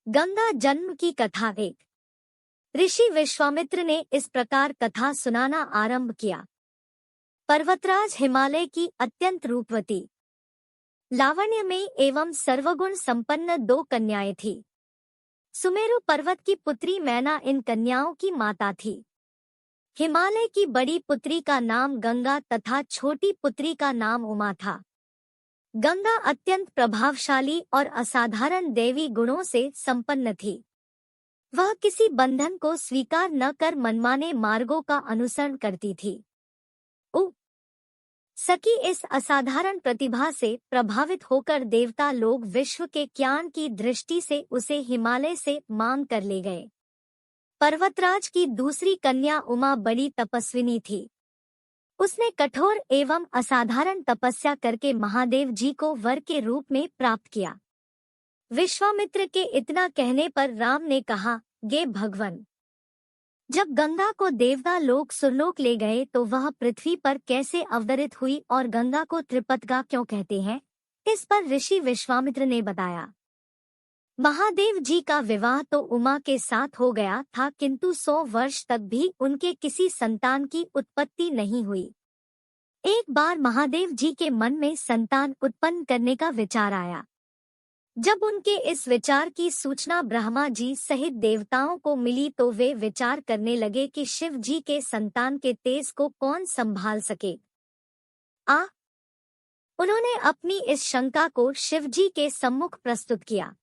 गंगा जन्म की कथा एक। ऋषि विश्वामित्र ने इस प्रकार कथा सुनाना आरंभ किया। पर्वतराज हिमालय की अत्यंत रूपवती, लावण्य में एवं सर्वगुण संपन्न दो कन्याएं थी। सुमेरु पर्वत की पुत्री मैना इन कन्याओं की माता थी। हिमालय की बड़ी पुत्री का नाम गंगा तथा छोटी पुत्री का नाम उमा था। गंगा अत्यंत प्रभावशाली और असाधारण दैवी गुणों से संपन्न थी। वह किसी बंधन को स्वीकार न कर मनमाने मार्गों का अनुसरण करती थी। सकी इस असाधारण प्रतिभा से प्रभावित होकर देवता लोग विश्व के ज्ञान की दृष्टि से उसे हिमालय से मांग कर ले गए। पर्वतराज की दूसरी कन्या उमा बड़ी तपस्विनी थी। उसने कठोर एवं असाधारण तपस्या करके महादेव जी को वर के रूप में प्राप्त किया। विश्वामित्र के इतना कहने पर राम ने कहा, गे भगवन, जब गंगा को देवता लोग सुरलोक ले गए तो वह पृथ्वी पर कैसे अवतरित हुई और गंगा को त्रिपतगा क्यों कहते हैं? इस पर ऋषि विश्वामित्र ने बताया, महादेव जी का विवाह तो उमा के साथ हो गया था, किंतु 100 वर्ष तक भी उनके किसी संतान की उत्पत्ति नहीं हुई। एक बार महादेव जी के मन में संतान उत्पन्न करने का विचार आया। जब उनके इस विचार की सूचना ब्रह्मा जी सहित देवताओं को मिली तो वे विचार करने लगे कि शिव जी के संतान के तेज को कौन संभाल सके। उन्होंने अपनी इस शंका को शिव जी के सम्मुख प्रस्तुत किया।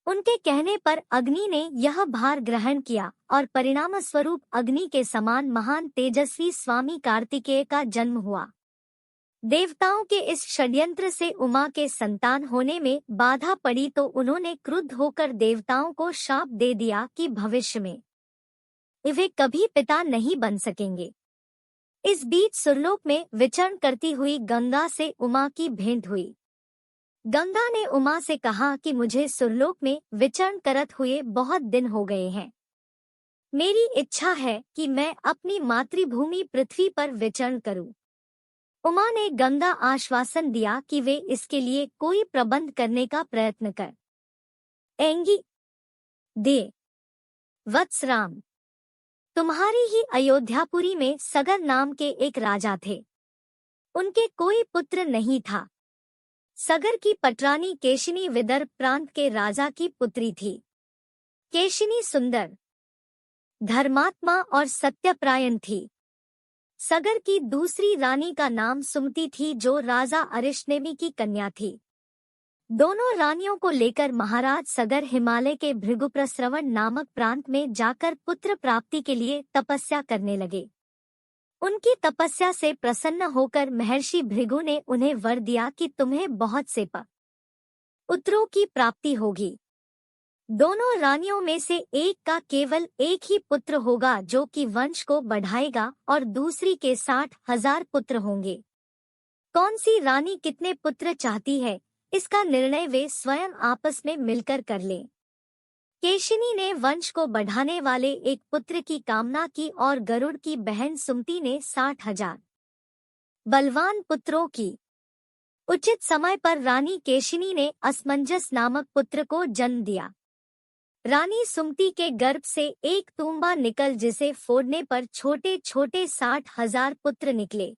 उनके कहने पर अग्नि ने यह भार ग्रहण किया और परिणाम स्वरूप अग्नि के समान महान तेजस्वी स्वामी कार्तिकेय का जन्म हुआ। देवताओं के इस षड्यंत्र से उमा के संतान होने में बाधा पड़ी तो उन्होंने क्रुद्ध होकर देवताओं को शाप दे दिया कि भविष्य में वे कभी पिता नहीं बन सकेंगे। इस बीच सुरलोक में विचरण करती हुई गंगा से उमा की भेंट हुई। गंगा ने उमा से कहा कि मुझे सुरलोक में विचरण करत हुए बहुत दिन हो गए हैं। मेरी इच्छा है कि मैं अपनी मातृभूमि पृथ्वी पर विचरण करूं। उमा ने गंगा आश्वासन दिया कि वे इसके लिए कोई प्रबंध करने का प्रयत्न कर एंगी। दे वत्स राम, तुम्हारी ही अयोध्यापुरी में सगर नाम के एक राजा थे। उनके कोई पुत्र नहीं था। सगर की पटरानी केशिनी विदर्भ प्रांत के राजा की पुत्री थी। केशिनी सुंदर, धर्मात्मा और सत्यप्रायण थी। सगर की दूसरी रानी का नाम सुमति थी, जो राजा अरिष्टनेमि की कन्या थी। दोनों रानियों को लेकर महाराज सगर हिमालय के भृगुप्रस्रवण नामक प्रांत में जाकर पुत्र प्राप्ति के लिए तपस्या करने लगे। उनकी तपस्या से प्रसन्न होकर महर्षि भृगु ने उन्हें वर दिया कि तुम्हें बहुत से पुत्रों की प्राप्ति होगी। दोनों रानियों में से एक का केवल एक ही पुत्र होगा जो कि वंश को बढ़ाएगा और दूसरी के 60,000 पुत्र होंगे। कौन सी रानी कितने पुत्र चाहती है, इसका निर्णय वे स्वयं आपस में मिलकर कर लें। केशिनी ने वंश को बढ़ाने वाले एक पुत्र की कामना की और गरुड़ की बहन सुमति ने 60,000 बलवान पुत्रों की। उचित समय पर रानी केशिनी ने असमंजस नामक पुत्र को जन्म दिया। रानी सुमति के गर्भ से एक तूंबा निकल जिसे फोड़ने पर छोटे छोटे 60,000 पुत्र निकले।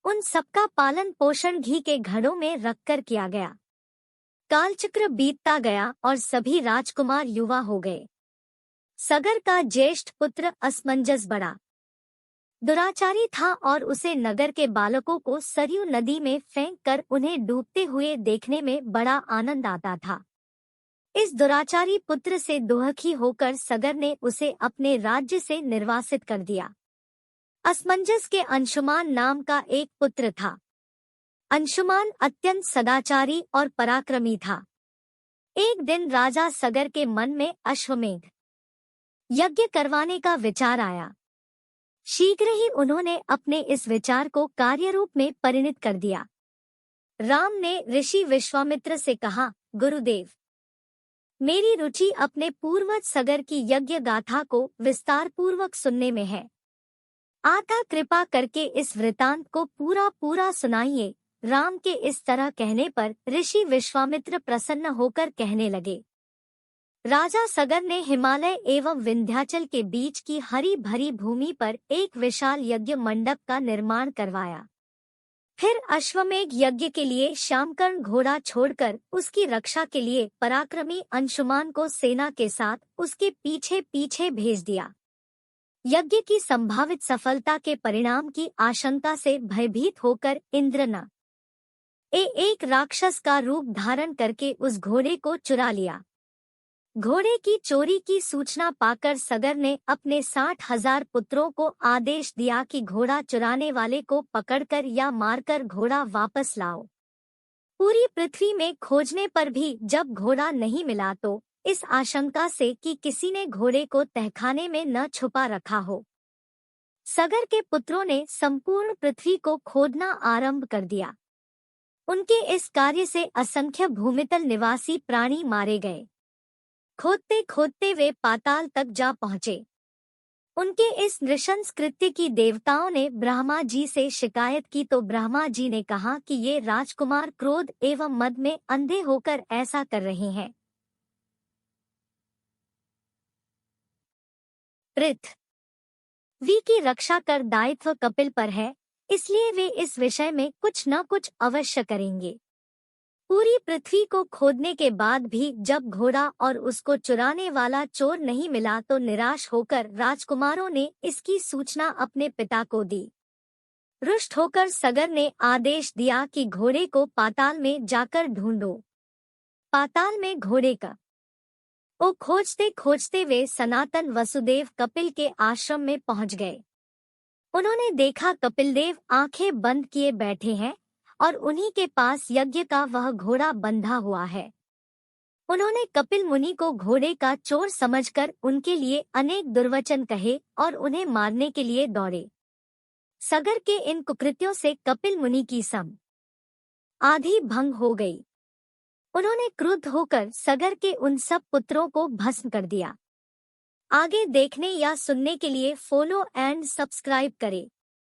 उन सबका पालन पोषण घी के घड़ों में रखकर किया गया। कालचक्र बीतता गया और सभी राजकुमार युवा हो गए। सगर का ज्येष्ठ पुत्र असमंजस बड़ा दुराचारी था और उसे नगर के बालकों को सरयू नदी में फेंक कर उन्हें डूबते हुए देखने में बड़ा आनंद आता था। इस दुराचारी पुत्र से दुखी होकर सगर ने उसे अपने राज्य से निर्वासित कर दिया। असमंजस के अंशुमान नाम का एक पुत्र था। अंशुमान अत्यंत सदाचारी और पराक्रमी था। एक दिन राजा सगर के मन में अश्वमेध यज्ञ करवाने का विचार आया। शीघ्र ही उन्होंने अपने इस विचार को कार्यरूप में परिणत कर दिया। राम ने ऋषि विश्वामित्र से कहा, गुरुदेव, मेरी रुचि अपने पूर्वज सगर की यज्ञ गाथा को विस्तार पूर्वक सुनने में है। आता कृपा करके इस वृतांत को पूरा सुनाइए। राम के इस तरह कहने पर ऋषि विश्वामित्र प्रसन्न होकर कहने लगे, राजा सगर ने हिमालय एवं विंध्याचल के बीच की हरी भरी भूमि पर एक विशाल यज्ञ मंडप का निर्माण करवाया। फिर अश्वमेघ यज्ञ के लिए श्यामकर्ण घोड़ा छोड़कर उसकी रक्षा के लिए पराक्रमी अंशुमान को सेना के साथ उसके पीछे पीछे भेज दिया। यज्ञ की संभावित सफलता के परिणाम की आशंका से भयभीत होकर इंद्र ने एक राक्षस का रूप धारण करके उस घोड़े को चुरा लिया। घोड़े की चोरी की सूचना पाकर सगर ने अपने 60,000 पुत्रों को आदेश दिया कि घोड़ा चुराने वाले को पकड़कर या मारकर घोड़ा वापस लाओ। पूरी पृथ्वी में खोजने पर भी जब घोड़ा नहीं मिला तो इस आशंका से कि किसी ने घोड़े को तहखाने में न छुपा रखा हो, सगर के पुत्रों ने संपूर्ण पृथ्वी को खोदना आरंभ कर दिया। उनके इस कार्य से असंख्य भूमितल निवासी प्राणी मारे गए। खोदते खोदते वे पाताल तक जा पहुंचे। उनके इस नृशंस कृत्य की देवताओं ने ब्रह्मा जी से शिकायत की तो ब्रह्मा जी ने कहा कि ये राजकुमार क्रोध एवं मद में अंधे होकर ऐसा कर रहे हैं। पृथ्वी की रक्षा कर दायित्व कपिल पर है, इसलिए वे इस विषय में कुछ न कुछ अवश्य करेंगे। पूरी पृथ्वी को खोदने के बाद भी जब घोड़ा और उसको चुराने वाला चोर नहीं मिला तो निराश होकर राजकुमारों ने इसकी सूचना अपने पिता को दी। रुष्ट होकर सगर ने आदेश दिया कि घोड़े को पाताल में जाकर ढूंढो। पाताल में घोड़े का खोजते खोजते वे सनातन वसुदेव कपिल के आश्रम में पहुंच गए। उन्होंने देखा कपिलदेव आंखें बंद किए बैठे हैं और उन्हीं के पास यज्ञ का वह घोड़ा बंधा हुआ है। उन्होंने कपिल मुनि को घोड़े का चोर समझकर उनके लिए अनेक दुर्वचन कहे और उन्हें मारने के लिए दौड़े। सगर के इन कुकृत्यों से कपिल मुनि की आधी भंग हो गई। उन्होंने क्रुद्ध होकर सगर के उन सब पुत्रों को भस्म कर दिया। आगे देखने या सुनने के लिए फॉलो एंड सब्सक्राइब करें।